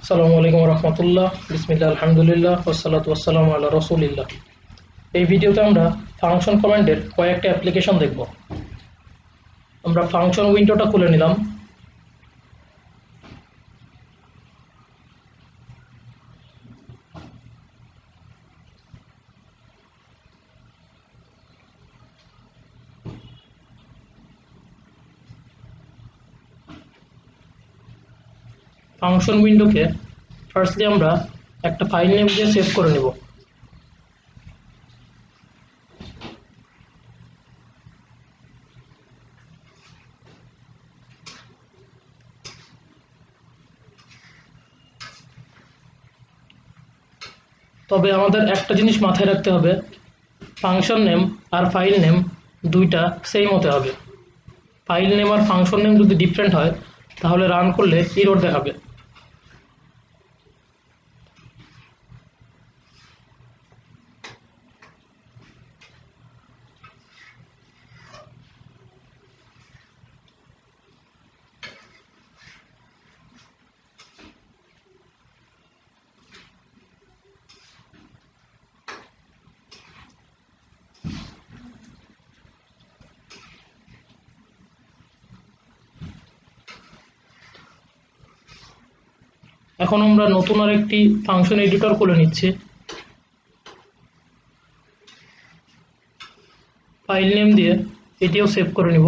আসসালামু আলাইকুম রহমতুল্লাহ বিসমিল্লাহ আলহামদুলিল্লাহ ওয়াসসালাতু ওয়াসসালামু আলা রাসূলিল্লাহ। এই ভিডিওতে আমরা ফাংশন কমান্ডের কয়েকটা অ্যাপ্লিকেশন দেখব। আমরা ফাংশন উইন্ডোটা খুলে নিলাম। ফাংশন উইন্ডোকে ফার্স্টলি আমরা একটা ফাইল নেম দিয়ে সেভ করে নেব। তবে আমাদের একটা জিনিস মাথায় রাখতে হবে, ফাংশন নেম আর ফাইল নেম দুইটা সেম হতে হবে। ফাইল নেম আর ফাংশন নেম যদি ডিফারেন্ট হয় তাহলে রান করলে এরর দেখাবে। এখন আমরা নতুন আরেকটি ফাংশন এডিটর খুলে নিচ্ছি। ফাইল নেম দিয়ে এটিও সেভ করে নিব।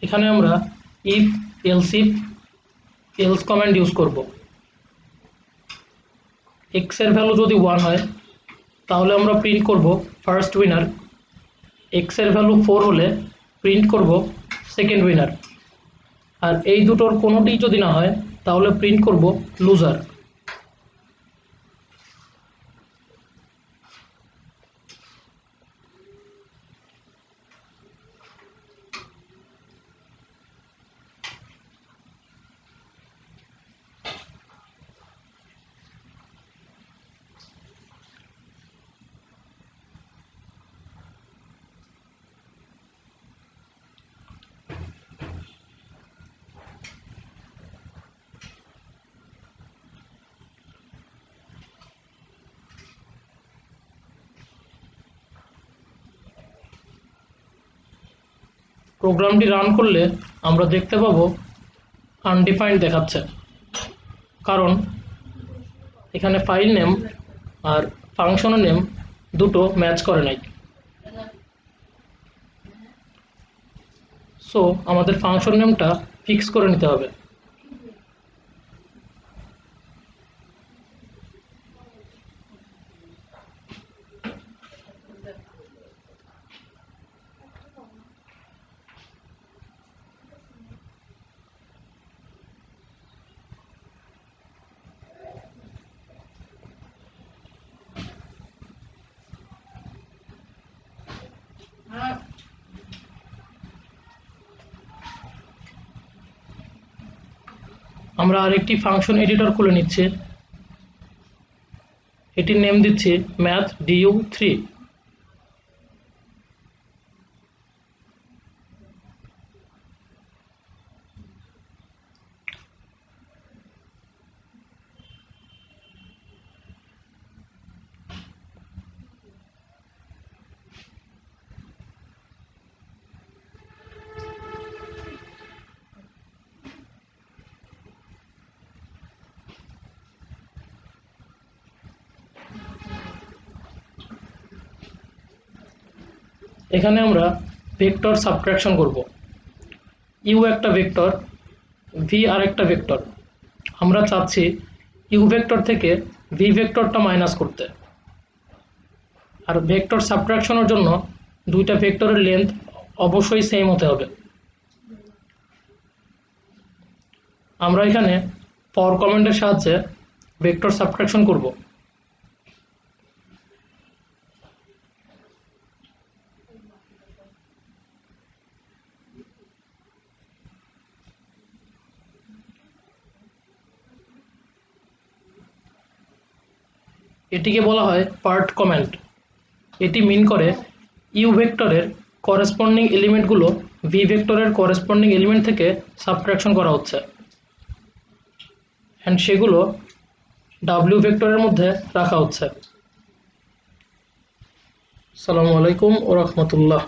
এখানে আমরা ইফ এলস কমান্ড ইউজ করব। এক্স এর ভ্যালু যদি 1 হয় তাহলে আমরা প্রিন্ট করব ফার্স্ট উইনার। এক্স এর ভ্যালু 4 হলে প্রিন্ট করব সেকেন্ড উইনার। আর এই দুটোর কোনোটি যদি না হয় তাহলে প্রিন্ট করব লুজার। প্রোগ্রামটি রান করলে আমরা দেখতে পাবো আনডিফাইন্ড দেখাচ্ছে, কারণ এখানে ফাইল নেম আর ফাংশন নেম দুটো ম্যাচ করে নাই। সো আমাদের ফাংশন নেমটা ফিক্স করে নিতে হবে। আমরা আরেকটি ফাংশন এডিটর খুলে নিচ্ছি। এটির নেম দিচ্ছি ম্যাথ du3। এখানে আমরা ভেক্টর সাবট্রাকশন করব। ইউ একটা ভেক্টর, ভি আর একটা ভেক্টর। আমরা চাচ্ছি ইউ ভেক্টর থেকে ভি ভেক্টরটা মাইনাস করতে। আর ভেক্টর সাবট্রাকশনের জন্য দুইটা ভেক্টরের লেন্থ অবশ্যই সেম হতে হবে। আমরা এখানে ফর কমান্ডের সাহায্যে ভেক্টর সাবট্রাকশন করব। এটিকে বলা হয় পার্ট কমেন্ট। এটি মিন করে ইউ ভেক্টরের করেসপন্ডিং এলিমেন্টগুলো ভি ভেক্টরের করেসপন্ডিং এলিমেন্ট থেকে সাবট্রাকশন করা হচ্ছে অ্যান্ড সেগুলো ডাব্লিউ ভেক্টরের মধ্যে রাখা হচ্ছে। আসসালামু আলাইকুম ওয়া রাহমাতুল্লাহ।